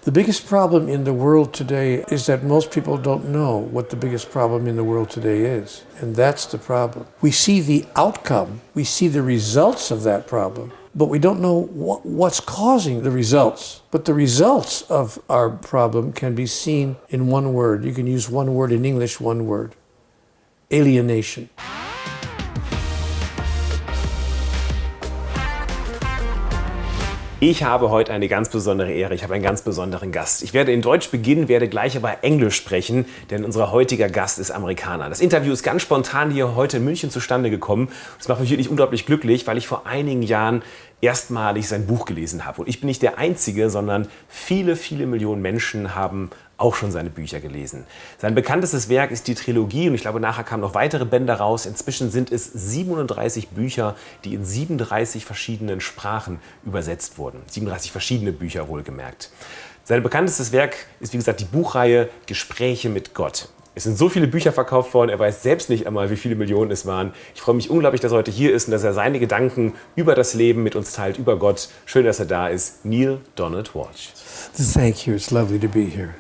The biggest problem in the world today is that most people don't know what the biggest problem in the world today is. And that's the problem. We see the outcome, we see the results of that problem, but we don't know what's causing the results. But the results of our problem can be seen in one word. You can use one word in English, one word. Alienation. Ich habe heute eine ganz besondere Ehre. Ich habe einen ganz besonderen Gast. Ich werde in Deutsch beginnen, werde gleich aber Englisch sprechen, denn unser heutiger Gast ist Amerikaner. Das Interview ist ganz spontan hier heute in München zustande gekommen. Das macht mich wirklich unglaublich glücklich, weil ich vor einigen Jahren erstmalig sein Buch gelesen habe. Und ich bin nicht der Einzige, sondern viele, viele Millionen Menschen haben auch schon seine Bücher gelesen. Sein bekanntestes Werk ist die Trilogie und ich glaube, nachher kamen noch weitere Bände raus. Inzwischen sind es 37 Bücher, die in 37 verschiedenen Sprachen übersetzt wurden. 37 verschiedene Bücher, wohlgemerkt. Sein bekanntestes Werk ist, wie gesagt, die Buchreihe Gespräche mit Gott. Es sind so viele Bücher verkauft worden, er weiß selbst nicht einmal, wie viele Millionen es waren. Ich freue mich unglaublich, dass er heute hier ist und dass er seine Gedanken über das Leben mit uns teilt, über Gott. Schön, dass er da ist. Neale Donald Walsch. Thank you. It's lovely to be here.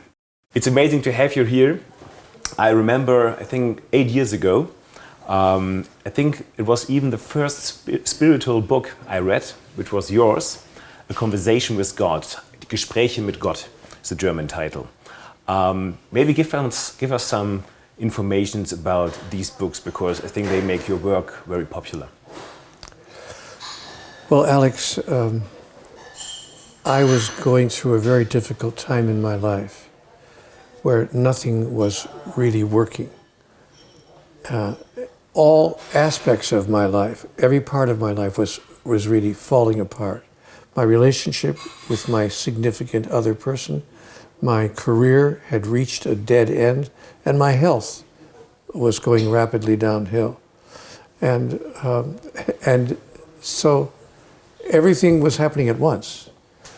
It's amazing to have you here. I remember, I think 8 years ago, I think it was even the first spiritual book I read, which was yours, A Conversation with God. Gespräche mit Gott is the German title. Maybe give us some information about these books, because I think they make your work very popular. Well, Alex, I was going through a very difficult time in my life where nothing was really working. All aspects of my life, every part of my life was really falling apart. My relationship with my significant other person, my career had reached a dead end, and my health was going rapidly downhill. And so everything was happening at once.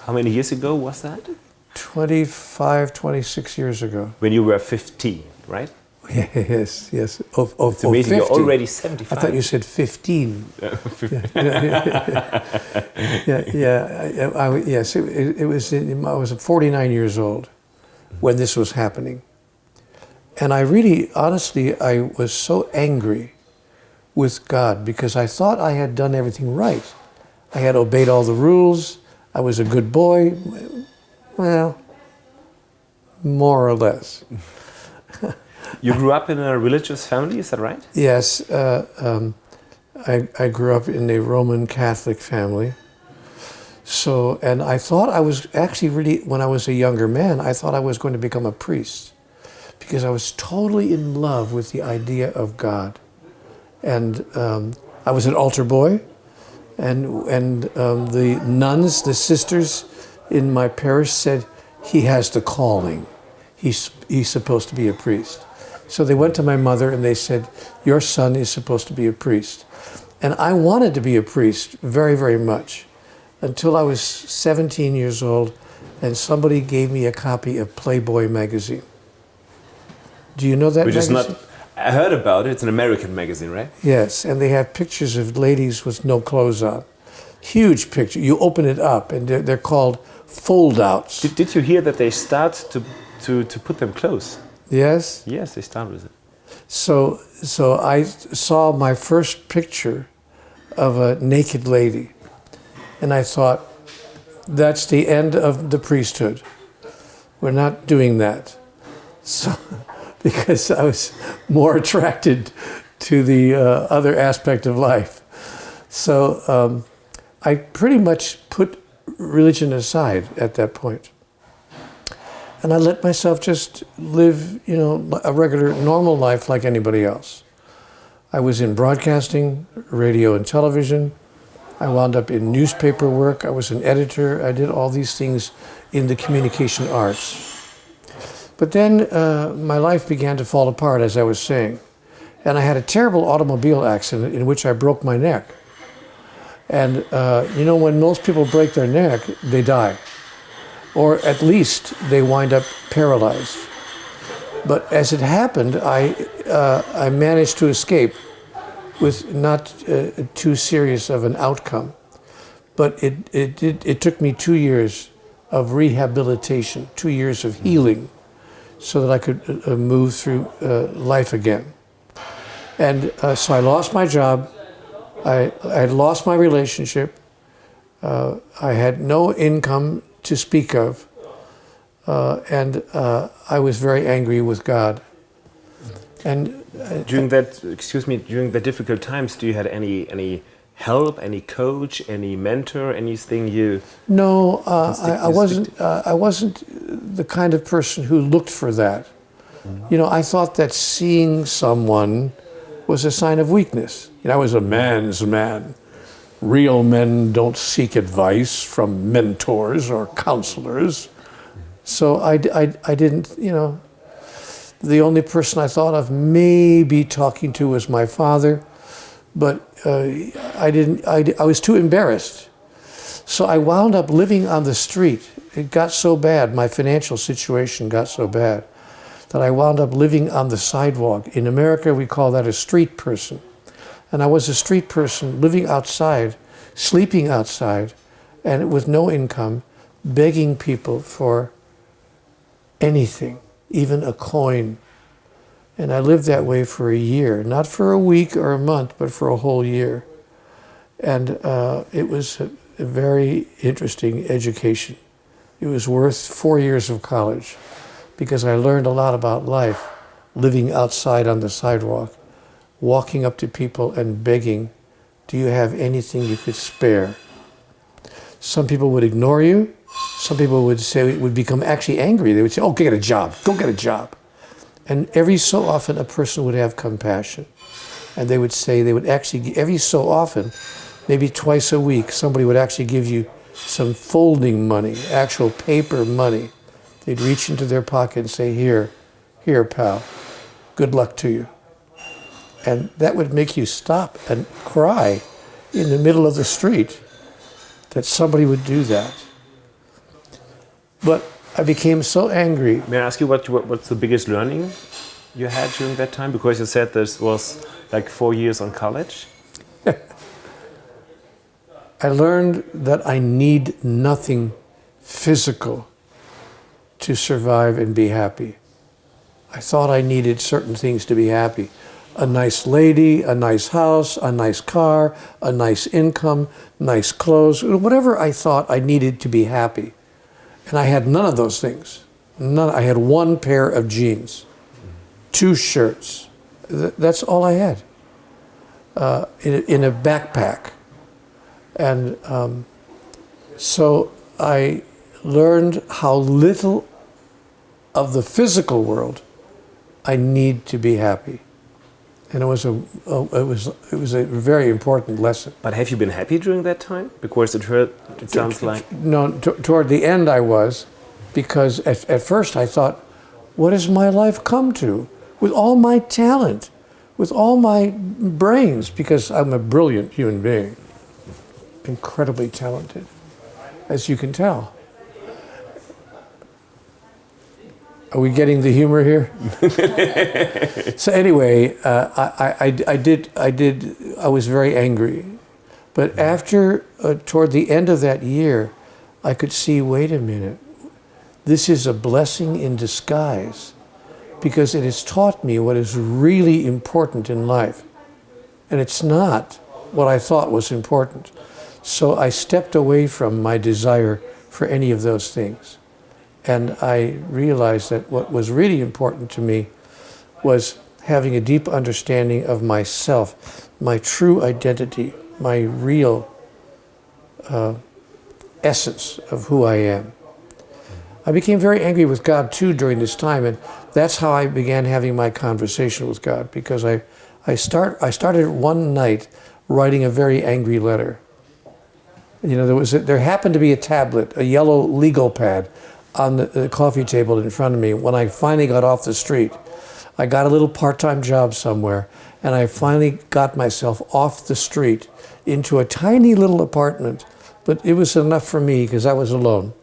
How many years ago was that? 25, 26 years ago. When you were 15, right? Yes. It's amazing, 50. you're already 75. I thought you said 15. Yes, it was. I was 49 years old when this was happening. And I really, honestly, I was so angry with God because I thought I had done everything right. I had obeyed all the rules. I was a good boy. Well, more or less. You grew up in a religious family, is that right? Yes, I grew up in a Roman Catholic family. So, and I thought I was actually really, when I was a younger man, I thought I was going to become a priest because I was totally in love with the idea of God. And I was an altar boy, and the nuns, the sisters in my parish said, he has the calling. He's supposed to be a priest. So they went to my mother and they said, your son is supposed to be a priest. And I wanted to be a priest very, very much until I was 17 years old and somebody gave me a copy of Playboy magazine. Do you know that magazine? Which is not, I heard about it, it's an American magazine, right? Yes, and they have pictures of ladies with no clothes on. Huge picture. You open it up and they're called fold-outs. Did you hear that they start to put them close? Yes? Yes, they start with it. So I saw my first picture of a naked lady, and I thought, that's the end of the priesthood. We're not doing that. So, because I was more attracted to the other aspect of life. So I pretty much put religion aside at that point. And I let myself just live, a regular, normal life like anybody else. I was in broadcasting, radio and television. I wound up in newspaper work. I was an editor. I did all these things in the communication arts. But then my life began to fall apart, as I was saying. And I had a terrible automobile accident in which I broke my neck. And when most people break their neck, they die. Or at least they wind up paralyzed. But as it happened, I managed to escape with not too serious of an outcome. But it took me 2 years of rehabilitation, 2 years of healing, so that I could move through life again. And so I lost my job. I had lost my relationship. I had no income to speak of. And I was very angry with God. And during the difficult times, do you had any help, any coach, any mentor, anything you? No, I wasn't the kind of person who looked for that. You know, I thought that seeing someone was a sign of weakness. You know, I was a man's man. Real men don't seek advice from mentors or counselors. So I didn't, you know, the only person I thought of maybe talking to was my father, but I was too embarrassed. So I wound up living on the street. It got so bad, my financial situation got so bad, that I wound up living on the sidewalk. In America, we call that a street person. And I was a street person living outside, sleeping outside, and with no income, begging people for anything, even a coin. And I lived that way for a year, not for a week or a month, but for a whole year. And it was a very interesting education. It was worth 4 years of college because I learned a lot about life, living outside on the sidewalk, walking up to people and begging, do you have anything you could spare? Some people would ignore you. Some people would become actually angry. They would say, oh, go get a job, go get a job. And every so often a person would have compassion. And they would actually, every so often, maybe twice a week, somebody would actually give you some folding money, actual paper money. They'd reach into their pocket and say, here, pal, good luck to you. And that would make you stop and cry in the middle of the street that somebody would do that. But I became so angry. May I ask you what's the biggest learning you had during that time? Because you said this was like 4 years on college. I learned that I need nothing physical to survive and be happy. I thought I needed certain things to be happy. A nice lady, a nice house, a nice car, a nice income, nice clothes, whatever I thought I needed to be happy. And I had none of those things. None. I had one pair of jeans, 2 shirts. That's all I had in a backpack. And so I learned how little of the physical world I need to be happy. And it was a very important lesson. But have you been happy during that time? Because it sounds like... No, toward the end I was, because at first I thought, what has my life come to? With all my talent, with all my brains, because I'm a brilliant human being, incredibly talented, as you can tell. Are we getting the humor here? So anyway, I was very angry. But after, toward the end of that year, I could see, wait a minute, this is a blessing in disguise, because it has taught me what is really important in life. And it's not what I thought was important. So I stepped away from my desire for any of those things. And I realized that what was really important to me was having a deep understanding of myself, my true identity, my real essence of who I am. I became very angry with God too during this time, and that's how I began having my conversation with God, because I started one night writing a very angry letter. You know, there happened to be a tablet, a yellow legal pad, on the coffee table in front of me. When I finally got off the street, I got a little part-time job somewhere, and I finally got myself off the street into a tiny little apartment, but it was enough for me because I was alone.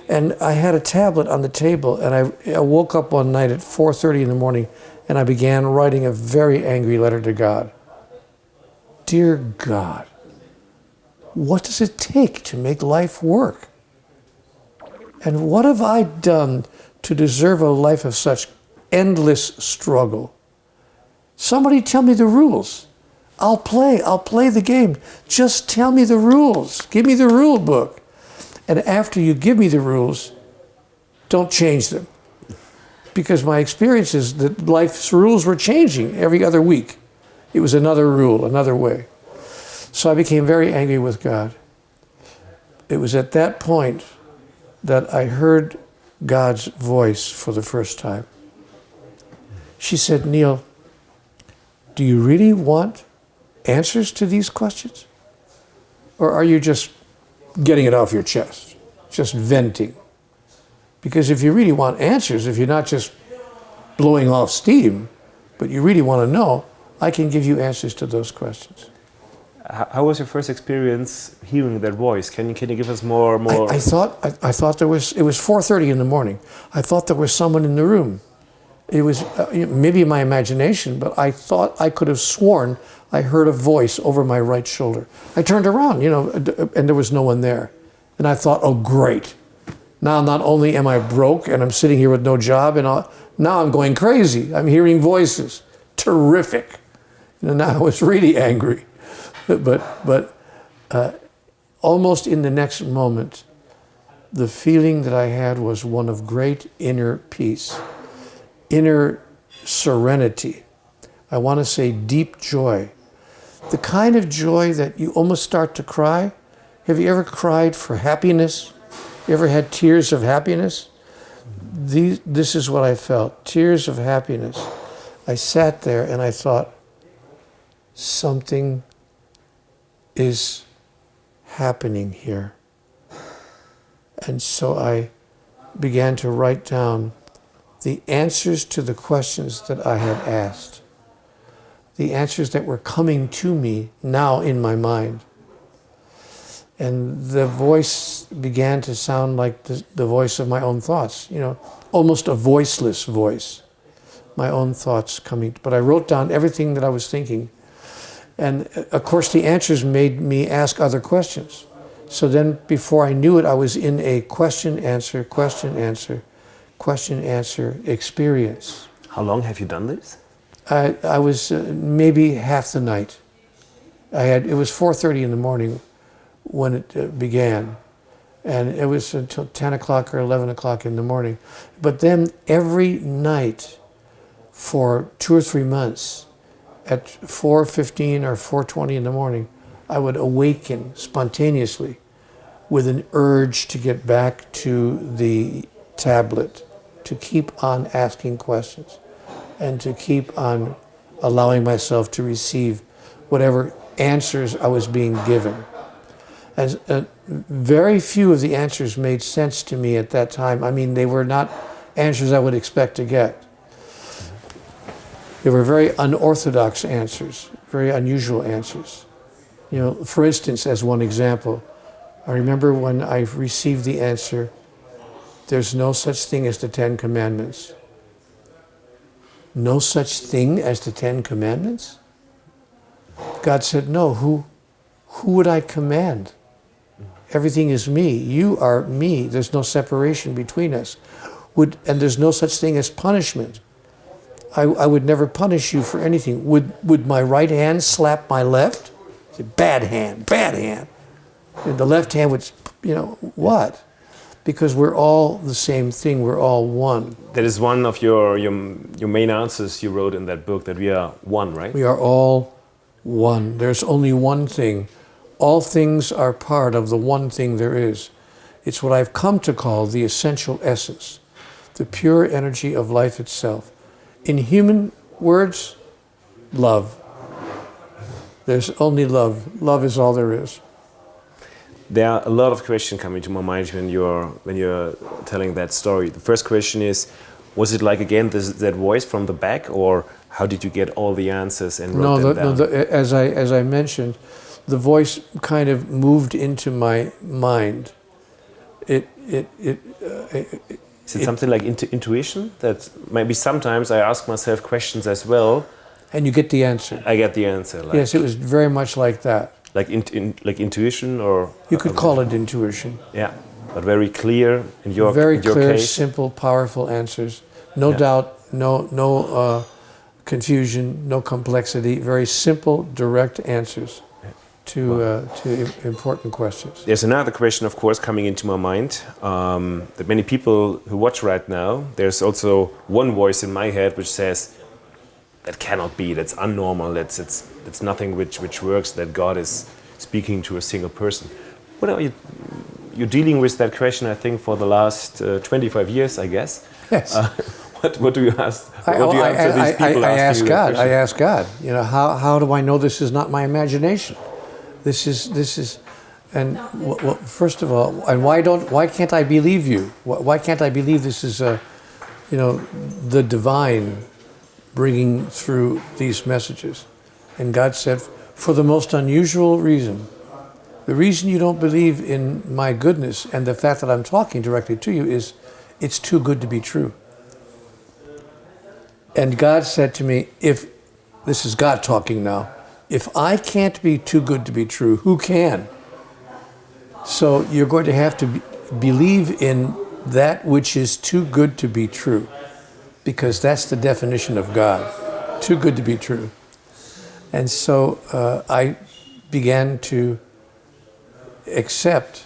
And I had a tablet on the table, and I woke up one night at 4:30 in the morning, and I began writing a very angry letter to God. Dear God, what does it take to make life work? And what have I done to deserve a life of such endless struggle? Somebody tell me the rules. I'll play the game. Just tell me the rules. Give me the rule book. And after you give me the rules, don't change them. Because my experience is that life's rules were changing every other week. It was another rule, another way. So I became very angry with God. It was at that point that I heard God's voice for the first time. She said, Neale, do you really want answers to these questions? Or are you just getting it off your chest, just venting? Because if you really want answers, if you're not just blowing off steam, but you really want to know, I can give you answers to those questions. How was your first experience hearing that voice? Can you give us more? I thought it was 4:30 in the morning. I thought there was someone in the room. It was maybe my imagination, but I thought I could have sworn I heard a voice over my right shoulder. I turned around, and there was no one there. And I thought, oh, great. Now not only am I broke and I'm sitting here with no job, and now I'm going crazy. I'm hearing voices. Terrific. Now I was really angry. But almost in the next moment, the feeling that I had was one of great inner peace, inner serenity. I want to say deep joy. The kind of joy that you almost start to cry. Have you ever cried for happiness? You ever had tears of happiness? This is what I felt, tears of happiness. I sat there and I thought, something is happening here. And so I began to write down the answers to the questions that I had asked, the answers that were coming to me now in my mind. And the voice began to sound like the voice of my own thoughts, almost a voiceless voice, my own thoughts coming. But I wrote down everything that I was thinking. And of course, the answers made me ask other questions. So then before I knew it, I was in a question-answer experience. How long have you done this? I was maybe half the night. It was 4:30 in the morning when it began. And it was until 10 o'clock or 11 o'clock in the morning. But then every night for 2 or 3 months, at 4:15 or 4:20 in the morning, I would awaken spontaneously with an urge to get back to the tablet, to keep on asking questions, and to keep on allowing myself to receive whatever answers I was being given. As very few of the answers made sense to me at that time. I mean, they were not answers I would expect to get. They were very unorthodox answers, very unusual answers. For instance, as one example, I remember when I received the answer, there's no such thing as the 10 Commandments. No such thing as the 10 Commandments? God said, no, who would I command? Everything is me. You are me. There's no separation between us. And there's no such thing as punishment. I would never punish you for anything. Would my right hand slap my left? Bad hand. And the left hand would, what? Because we're all the same thing. We're all one. That is one of your main answers you wrote in that book, that we are one, right? We are all one. There's only one thing. All things are part of the one thing there is. It's what I've come to call the essential essence, the pure energy of life itself. In human words, love. There's only love. Love is all there is. There are a lot of questions coming to my mind when you're telling that story. The first question is, was it like again that voice from the back, or how did you get all the answers and wrote them down? As I mentioned, the voice kind of moved into my mind. Is it something like intuition? That maybe sometimes I ask myself questions as well. And you get the answer. I get the answer. Yes, it was very much like that. Like intuition, or... You could call it intuition. Yeah. but very clear in your Very in your clear, case. simple, powerful answers. No doubt, no confusion, no complexity. Very simple, direct answers to important questions. There's another question, of course, coming into my mind that many people who watch right now, there's also one voice in my head which says, that cannot be, that's unnormal, that's nothing which works, that God is speaking to a single person. What are you're dealing with that question, I think, for the last 25 years, I guess. Yes. What do you ask? What do you answer these people asking you that question? I ask God, how do I know this is not my imagination? This is, and well, first of all, and why can't I believe you? Why can't I believe this is the divine bringing through these messages? And God said, for the most unusual reason, the reason you don't believe in my goodness and the fact that I'm talking directly to you is it's too good to be true. And God said to me, if this is God talking now, if I can't be too good to be true, who can? So you're going to have to believe in that which is too good to be true, because that's the definition of God, too good to be true. And so I began to accept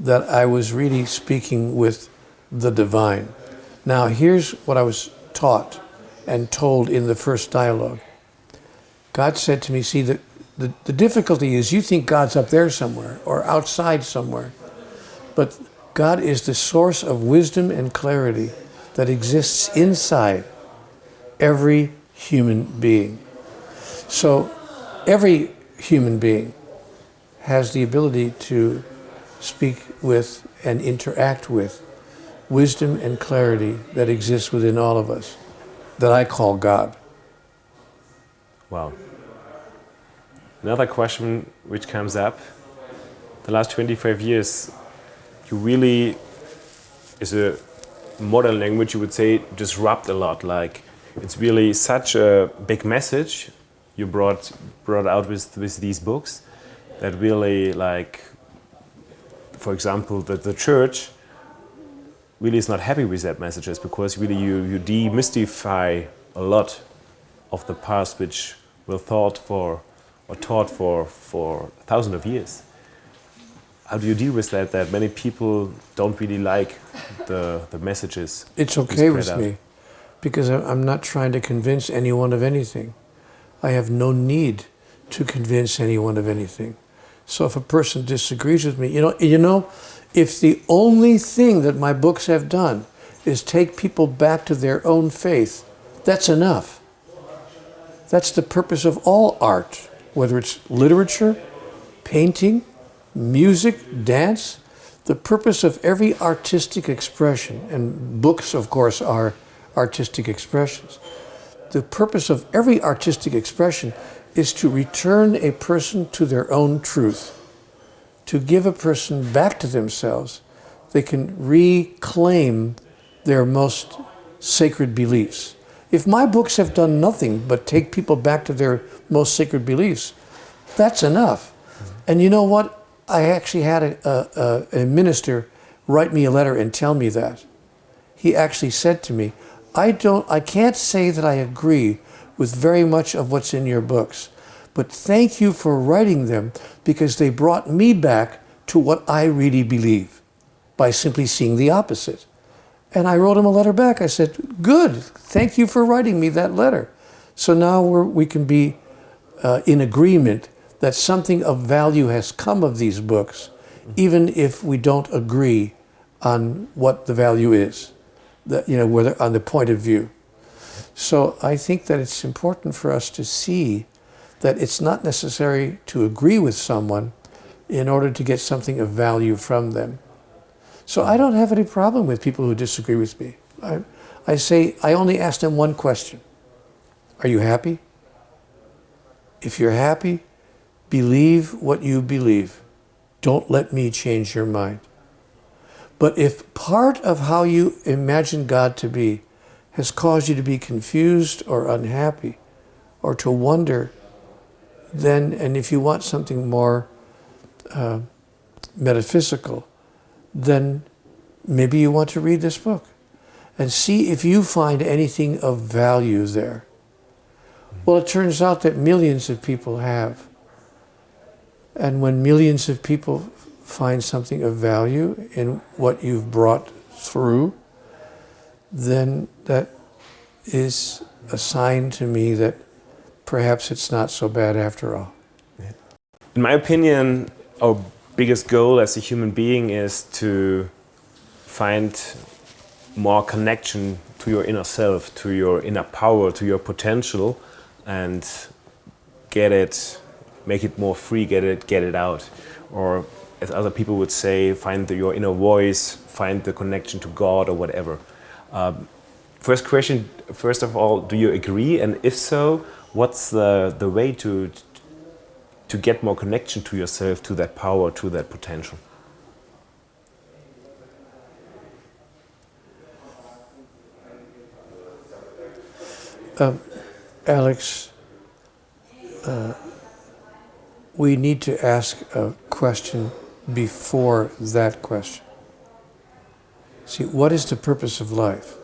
that I was really speaking with the divine. Now here's what I was taught and told in the first dialogue. God said to me, see, the difficulty is you think God's up there somewhere or outside somewhere, but God is the source of wisdom and clarity that exists inside every human being. So every human being has the ability to speak with and interact with wisdom and clarity that exists within all of us, that I call God. Wow. Another question which comes up, the last 25 years, you really, is a modern language, you would say, disrupt a lot. Like, it's really such a big message you brought out with these books that really, like, for example, that the church really is not happy with that messages, because really you demystify a lot of the past which were taught for thousands of years. How do you deal with that many people don't really like the messages? It's okay with me, because I'm not trying to convince anyone of anything. I have no need to convince anyone of anything. So if a person disagrees with me, if the only thing that my books have done is take people back to their own faith, that's enough. That's the purpose of all art, whether it's literature, painting, music, dance. The purpose of every artistic expression, and books, of course, are artistic expressions. The purpose of every artistic expression is to return a person to their own truth, to give a person back to themselves. They can reclaim their most sacred beliefs. If my books have done nothing but take people back to their most sacred beliefs, that's enough. And you know what? I actually had a minister write me a letter and tell me that. He actually said to me, I can't say that I agree with very much of what's in your books, but thank you for writing them, because they brought me back to what I really believe by simply seeing the opposite. And I wrote him a letter back. I said, good, thank you for writing me that letter. So now we can be in agreement that something of value has come of these books, even if we don't agree on what the value is, whether on the point of view. So I think that it's important for us to see that it's not necessary to agree with someone in order to get something of value from them. So I don't have any problem with people who disagree with me. I only ask them one question. Are you happy? If you're happy, believe what you believe. Don't let me change your mind. But if part of how you imagine God to be has caused you to be confused or unhappy or to wonder, then, and if you want something more metaphysical, then maybe you want to read this book and see if you find anything of value there. Well, it turns out that millions of people have. And when millions of people find something of value in what you've brought through, then that is a sign to me that perhaps it's not so bad after all. In my opinion, our biggest goal as a human being is to find more connection to your inner self, to your inner power, to your potential, and get it, make it more free, get it out. Or as other people would say, find your inner voice, find the connection to God or whatever. First question, first of all, do you agree? And if so, what's the way to get more connection to yourself, to that power, to that potential? Alex, we need to ask a question before that question. See, what is the purpose of life?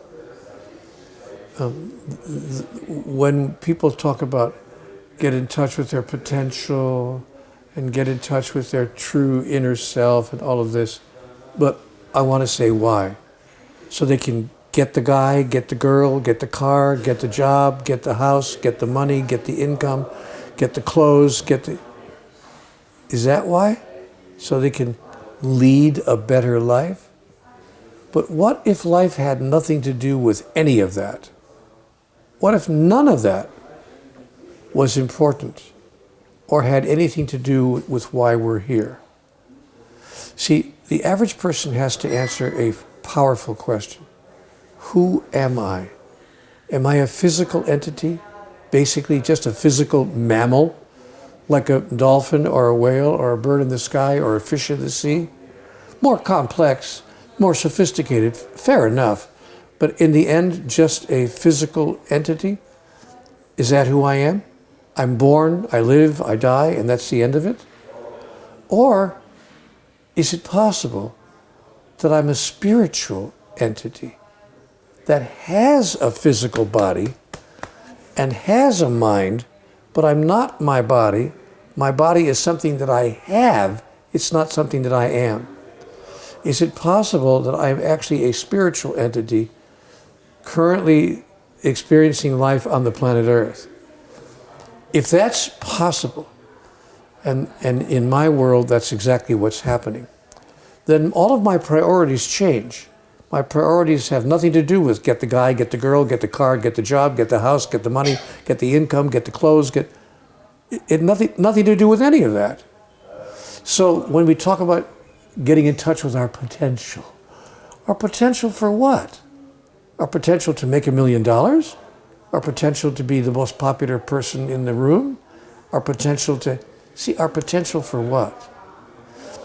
When people talk about get in touch with their potential and get in touch with their true inner self and all of this, but I want to say why. So they can get the guy, get the girl, get the car, get the job, get the house, get the money, get the income, get the clothes, Is that why? So they can lead a better life? But what if life had nothing to do with any of that? What if none of that was important or had anything to do with why we're here? See, the average person has to answer a powerful question. Who am I? Am I a physical entity? Basically just a physical mammal, like a dolphin or a whale or a bird in the sky or a fish in the sea? More complex, more sophisticated, fair enough. But in the end, just a physical entity? Is that who I am? I'm born, I live, I die, and that's the end of it? Or is it possible that I'm a spiritual entity that has a physical body and has a mind, but I'm not my body. My body is something that I have, it's not something that I am. Is it possible that I'm actually a spiritual entity currently experiencing life on the planet Earth? If that's possible, and in my world that's exactly what's happening, then all of my priorities change. My priorities have nothing to do with get the guy, get the girl, get the car, get the job, get the house, get the money, get the income, get the clothes, nothing to do with any of that. So when we talk about getting in touch with our potential for what? Our potential to make $1 million? Our potential to be the most popular person in the room? Our potential for what?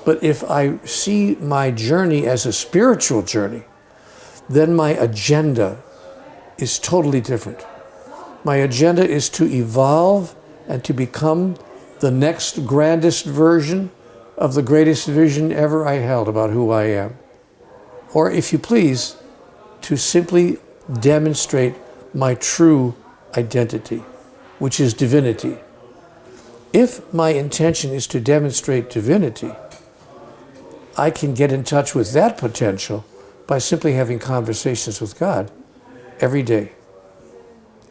But if I see my journey as a spiritual journey, then my agenda is totally different. My agenda is to evolve and to become the next grandest version of the greatest vision ever I held about who I am. Or if you please, to simply demonstrate my true identity, which is divinity. If my intention is to demonstrate divinity, I can get in touch with that potential by simply having conversations with God every day,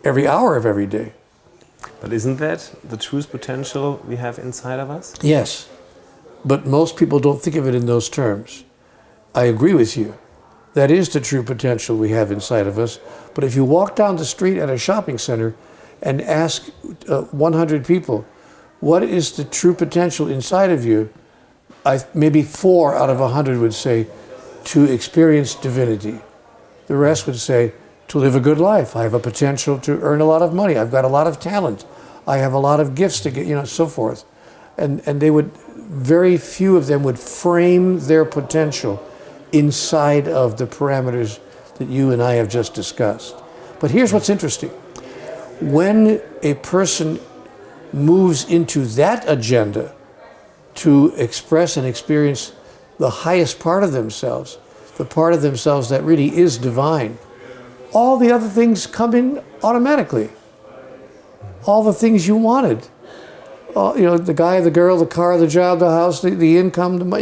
every hour of every day. But isn't that the true potential we have inside of us? Yes, but most people don't think of it in those terms. I agree with you. That is the true potential we have inside of us. But if you walk down the street at a shopping center and ask 100 people, what is the true potential inside of you? Maybe 4 out of 100 would say, to experience divinity. The rest would say, to live a good life. I have a potential to earn a lot of money. I've got a lot of talent. I have a lot of gifts to get, so forth. And they would, very few of them would frame their potential inside of the parameters that you and I have just discussed. But here's what's interesting. When a person moves into that agenda to express and experience the highest part of themselves, the part of themselves that really is divine, all the other things come in automatically. All the things you wanted. The guy, the girl, the car, the job, the house, the income,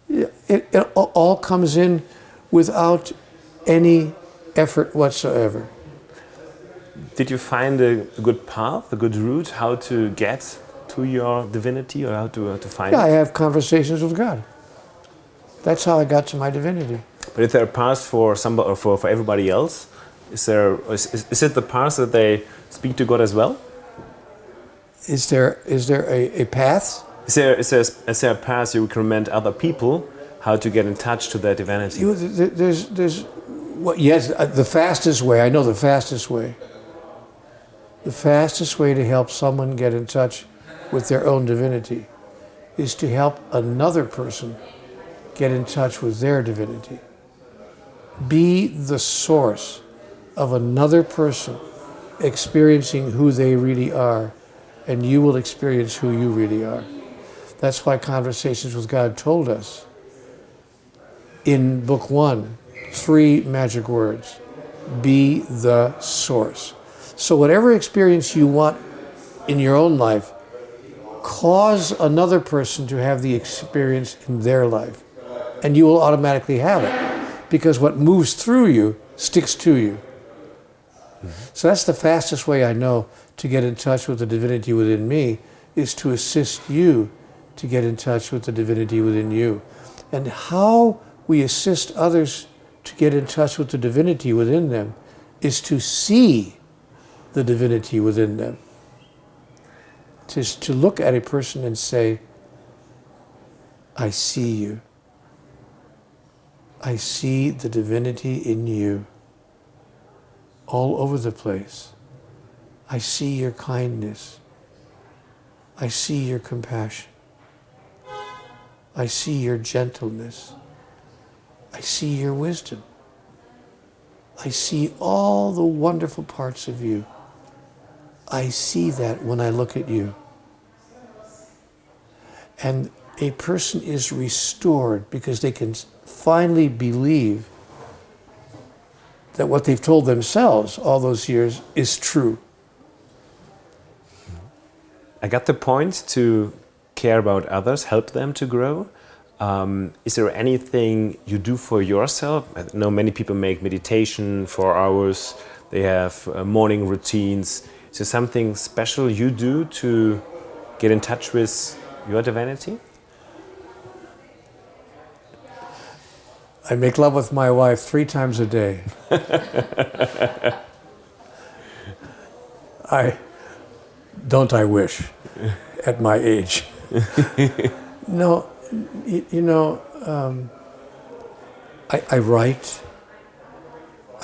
it all comes in without any effort whatsoever. Did you find a good path, a good route, how to get to your divinity, or how to find it? Yeah, I have conversations with God. That's how I got to my divinity. But is there a path for somebody, or for everybody else? Is it the path that they speak to God as well? Is there a path? Is there a path you recommend other people how to get in touch to their divinity? Yes, the fastest way. I know the fastest way. The fastest way to help someone get in touch with their own divinity is to help another person get in touch with their divinity. Be the source of another person experiencing who they really are, and you will experience who you really are. That's why Conversations with God told us in book 1, 3 magic words. Be the source. So whatever experience you want in your own life, cause another person to have the experience in their life, and you will automatically have it, because what moves through you sticks to you. So that's the fastest way I know to get in touch with the divinity within me, is to assist you to get in touch with the divinity within you. And how we assist others to get in touch with the divinity within them is to see the divinity within them. To look at a person and say, I see you. I see the divinity in you all over the place. I see your kindness. I see your compassion. I see your gentleness. I see your wisdom. I see all the wonderful parts of you. I see that when I look at you. And a person is restored because they can finally believe that what they've told themselves all those years is true. I got the point to care about others, help them to grow. Is there anything you do for yourself? I know many people make meditation for hours. They have morning routines. Is there something special you do to get in touch with your divinity? I make love with my wife 3 times a day. I wish at my age. No, I write.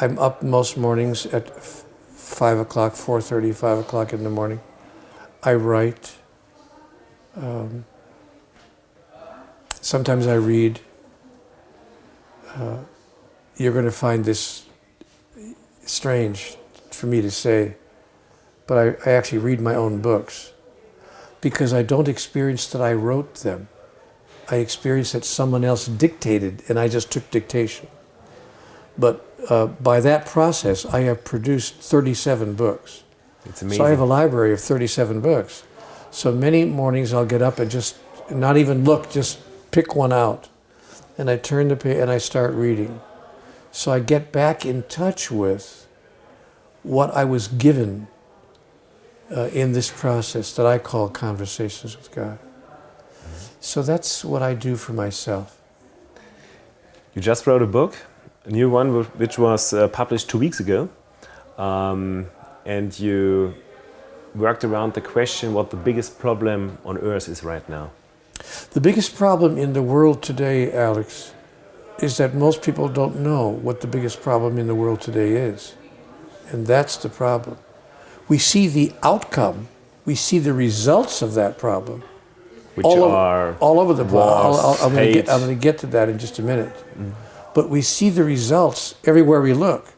I'm up most mornings at 5 o'clock, 4:30, 5 o'clock in the morning. I write. Sometimes I read. You're going to find this strange for me to say, but I actually read my own books because I don't experience that I wrote them. I experience that someone else dictated and I just took dictation. But by that process, I have produced 37 books. It's amazing. So I have a library of 37 books. So many mornings I'll get up and just not even look, just pick one out. And I turn the page and I start reading. So I get back in touch with what I was given in this process that I call Conversations with God. So that's what I do for myself. You just wrote a book, a new one, which was published 2 weeks ago. And you worked around the question what the biggest problem on earth is right now. The biggest problem in the world today, Alex, is that most people don't know what the biggest problem in the world today is. And that's the problem. We see the outcome, we see the results of that problem. Which are all over the place. I'm going to get to that in just a minute. Mm. But we see the results everywhere we look.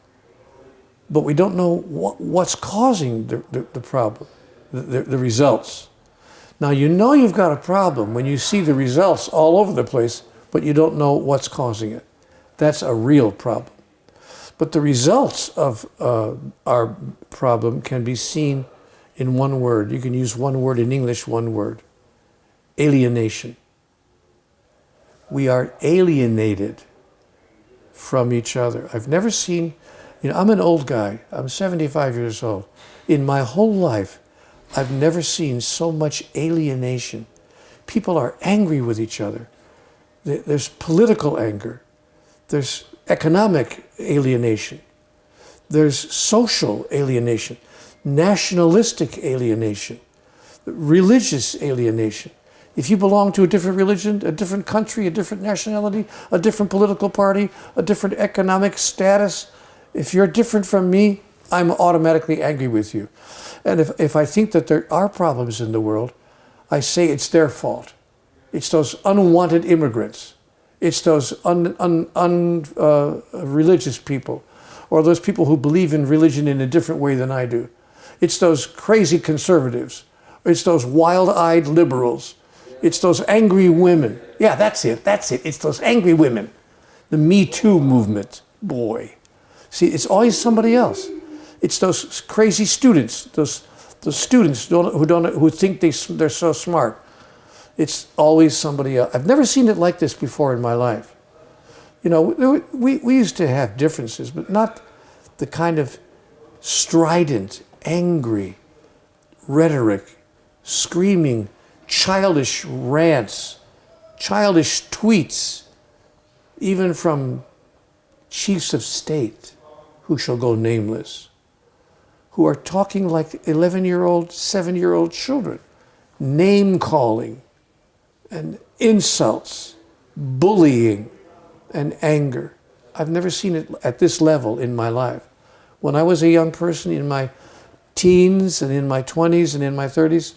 But we don't know what's causing the problem, the results. Now, you know you've got a problem when you see the results all over the place, but you don't know what's causing it. That's a real problem. But the results of our problem can be seen in one word. You can use one word in English, one word. Alienation. We are alienated from each other. I've never seen, I'm an old guy. I'm 75 years old. In my whole life, I've never seen so much alienation. People are angry with each other. There's political anger. There's economic alienation. There's social alienation, nationalistic alienation, religious alienation. If you belong to a different religion, a different country, a different nationality, a different political party, a different economic status, if you're different from me, I'm automatically angry with you. And if I think that there are problems in the world, I say it's their fault. It's those unwanted immigrants. It's those religious people, or those people who believe in religion in a different way than I do. It's those crazy conservatives. It's those wild-eyed liberals. It's those angry women. Yeah, that's it. It's those angry women. The Me Too movement. Boy. See, it's always somebody else. It's those crazy students. Those students who think they're so smart. It's always somebody else. I've never seen it like this before in my life. We used to have differences, but not the kind of strident, angry rhetoric, screaming, childish rants, childish tweets, even from chiefs of state who shall go nameless, who are talking like 11-year-old, 7-year-old children, name-calling and insults, bullying and anger. I've never seen it at this level in my life. When I was a young person in my teens and in my 20s and in my 30s,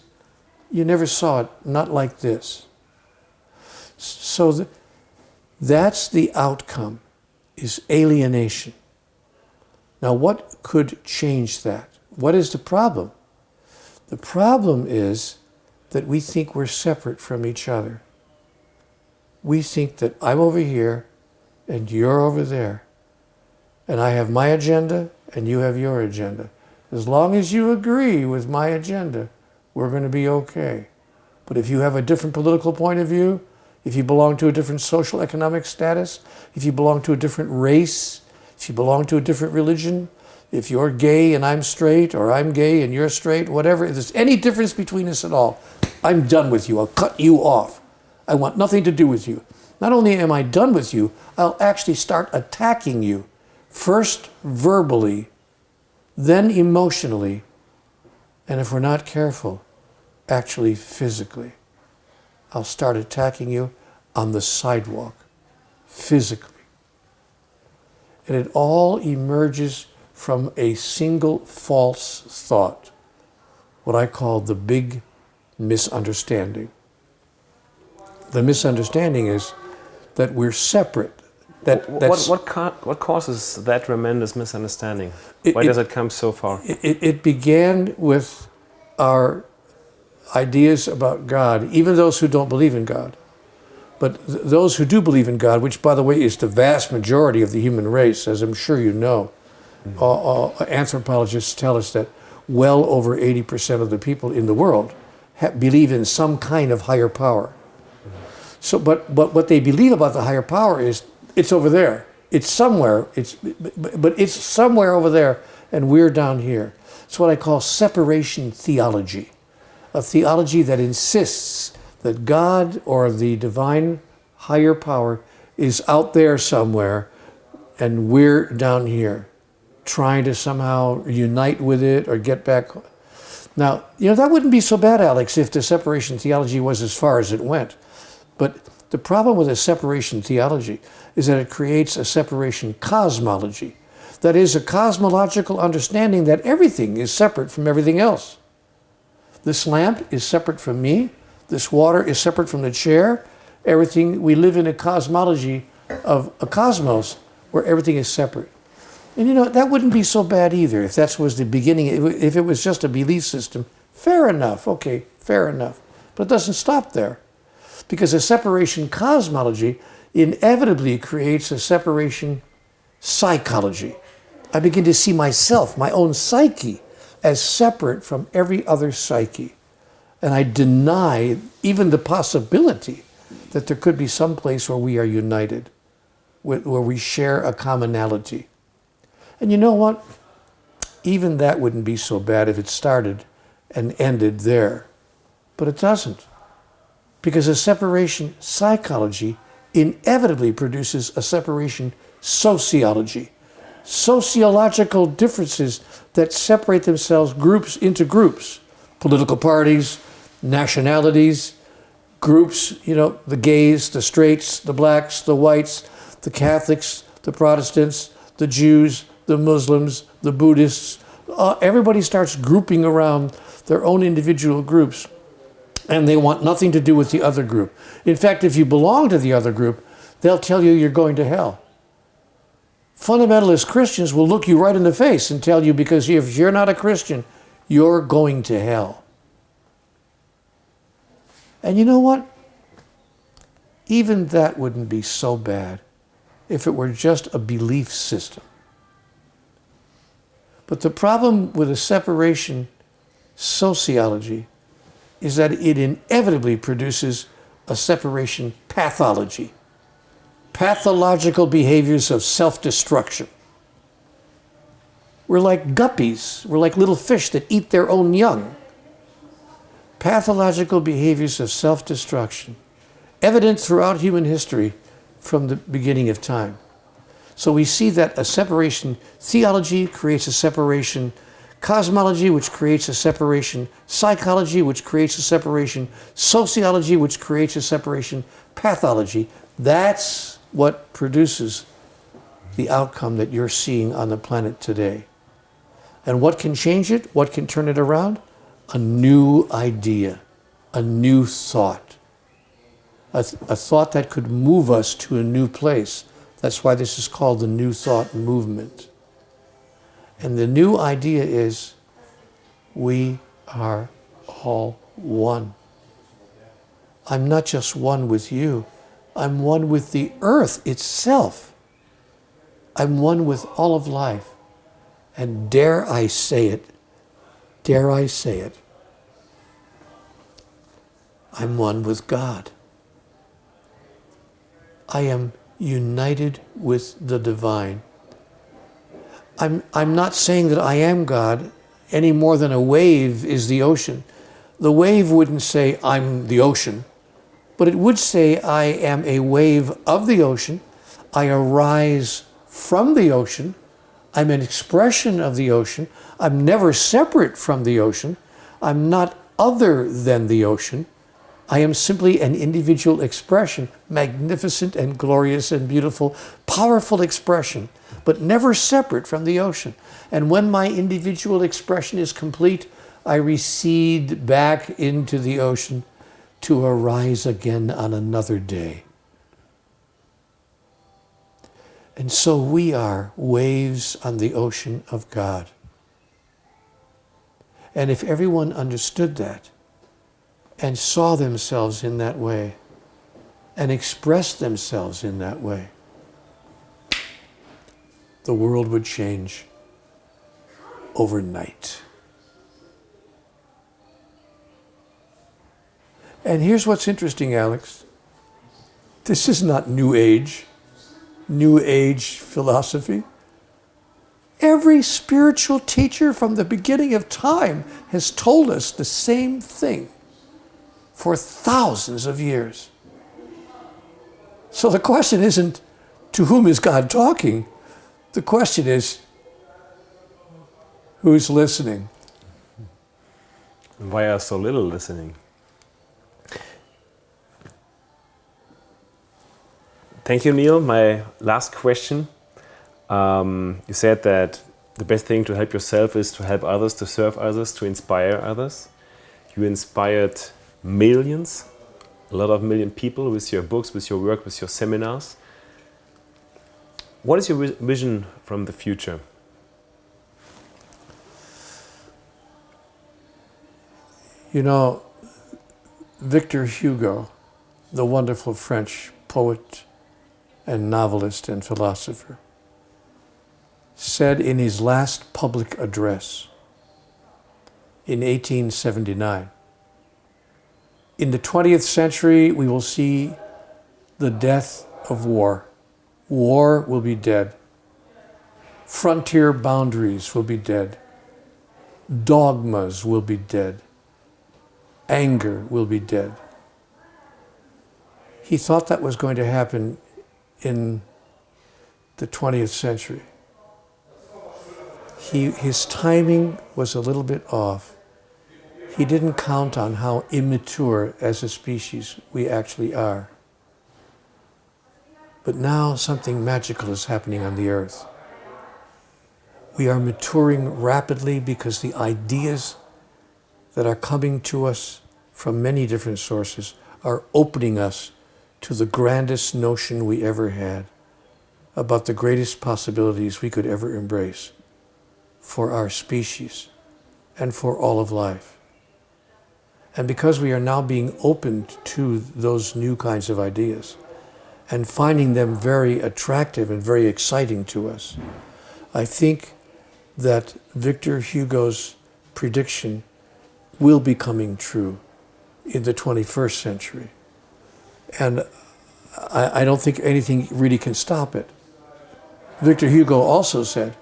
you never saw it, not like this. So that's the outcome, is alienation. Now, what could change that? What is the problem? The problem is that we think we're separate from each other. We think that I'm over here and you're over there, and I have my agenda and you have your agenda. As long as you agree with my agenda, we're going to be okay. But if you have a different political point of view, if you belong to a different social economic status, if you belong to a different race, if you belong to a different religion, if you're gay and I'm straight, or I'm gay and you're straight, whatever, if there's any difference between us at all, I'm done with you. I'll cut you off. I want nothing to do with you. Not only am I done with you, I'll actually start attacking you. First verbally, then emotionally, and if we're not careful, actually physically. I'll start attacking you on the sidewalk, physically. And it all emerges from a single false thought, what I call the big misunderstanding. The misunderstanding is that we're separate. What causes that tremendous misunderstanding? Why does it come so far? It began with our ideas about God, even those who don't believe in God. But those who do believe in God, which, by the way, is the vast majority of the human race, as I'm sure you know, anthropologists tell us that well over 80% of the people in the world believe in some kind of higher power. So, but what they believe about the higher power is it's over there. It's somewhere. But it's somewhere over there, and we're down here. It's what I call separation theology, a theology that insists that God or the divine higher power is out there somewhere, and we're down here, trying to somehow unite with it or get back. Now, that wouldn't be so bad, Alex, if the separation theology was as far as it went. But the problem with a separation theology is that it creates a separation cosmology. That is, a cosmological understanding that everything is separate from everything else. This lamp is separate from me. This water is separate from the chair. Everything, we live in a cosmology of a cosmos where everything is separate. And that wouldn't be so bad either if that was the beginning. If it was just a belief system, fair enough, okay, fair enough. But it doesn't stop there. Because a separation cosmology inevitably creates a separation psychology. I begin to see myself, my own psyche, as separate from every other psyche. And I deny even the possibility that there could be some place where we are united, where we share a commonality. And you know what? Even that wouldn't be so bad if it started and ended there. But it doesn't. Because a separation psychology inevitably produces a separation sociology. Sociological differences that separate themselves groups into groups. Political parties, nationalities, groups, the gays, the straights, the blacks, the whites, the Catholics, the Protestants, the Jews, the Muslims, the Buddhists. Everybody starts grouping around their own individual groups, and they want nothing to do with the other group. In fact, if you belong to the other group, they'll tell you you're going to hell. Fundamentalist Christians will look you right in the face and tell you, because if you're not a Christian, you're going to hell. And you know what? Even that wouldn't be so bad if it were just a belief system. But the problem with a separation sociology is that it inevitably produces a separation pathology. Pathological behaviors of self-destruction. We're like guppies. We're like little fish that eat their own young. Pathological behaviors of self-destruction, evident throughout human history from the beginning of time. So we see that a separation theology creates a separation cosmology, which creates a separation psychology, which creates a separation sociology, which creates a separation pathology. That's what produces the outcome that you're seeing on the planet today. And what can change it? What can turn it around? A new idea, a new thought, a thought that could move us to a new place. That's why this is called the New Thought Movement. And the new idea is we are all one. I'm not just one with you. I'm one with the earth itself. I'm one with all of life. And dare I say it, I'm one with God. I am united with the divine. I'm not saying that I am God any more than a wave is the ocean. The wave wouldn't say I'm the ocean, but it would say I am a wave of the ocean. I arise from the ocean. I'm an expression of the ocean. I'm never separate from the ocean. I'm not other than the ocean. I am simply an individual expression, magnificent and glorious and beautiful, powerful expression, but never separate from the ocean. And when my individual expression is complete, I recede back into the ocean to arise again on another day. And so we are waves on the ocean of God. And if everyone understood that and saw themselves in that way and expressed themselves in that way, the world would change overnight. And here's what's interesting, Alex. This is not New Age philosophy. Every spiritual teacher from the beginning of time has told us the same thing for thousands of years. So the question isn't, to whom is God talking? The question is, who's listening? Why are so little listening? Thank you, Neale. My last question. You said that the best thing to help yourself is to help others, to serve others, to inspire others. You inspired millions, a lot of million people with your books, with your work, with your seminars. What is your vision from the future? You know, Victor Hugo, the wonderful French poet and novelist and philosopher, said in his last public address in 1879, "In the 20th century, we will see the death of war. War will be dead. Frontier boundaries will be dead. Dogmas will be dead. Anger will be dead." He thought that was going to happen in the 20th century. His timing was a little bit off. He didn't count on how immature as a species we actually are. But now something magical is happening on the earth. We are maturing rapidly because the ideas that are coming to us from many different sources are opening us to the grandest notion we ever had about the greatest possibilities we could ever embrace for our species and for all of life. And because we are now being opened to those new kinds of ideas and finding them very attractive and very exciting to us, I think that Victor Hugo's prediction will be coming true in the 21st century. And I don't think anything really can stop it. Victor Hugo also said,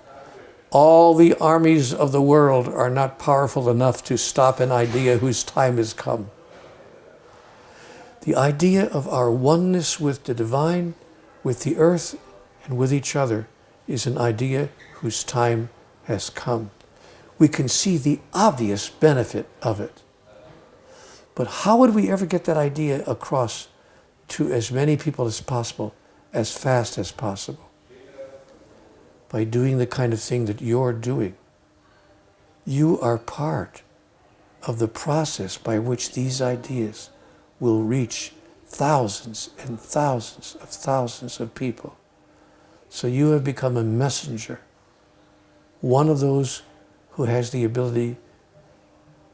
"All the armies of the world are not powerful enough to stop an idea whose time has come." The idea of our oneness with the divine, with the earth, and with each other is an idea whose time has come. We can see the obvious benefit of it. But how would we ever get that idea across to as many people as possible, as fast as possible? By doing the kind of thing that you're doing. You are part of the process by which these ideas will reach thousands and thousands of people. So you have become a messenger, one of those who has the ability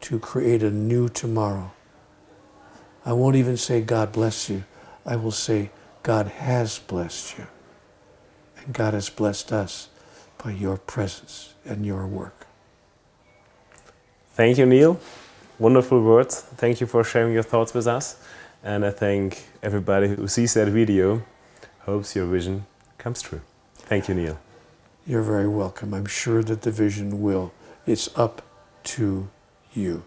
to create a new tomorrow. I won't even say God bless you. I will say God has blessed you. And God has blessed us by your presence and your work. Thank you, Neale. Wonderful words. Thank you for sharing your thoughts with us. And I think everybody who sees that video hopes your vision comes true. Thank you, Neale. You're very welcome. I'm sure that the vision will. It's up to you.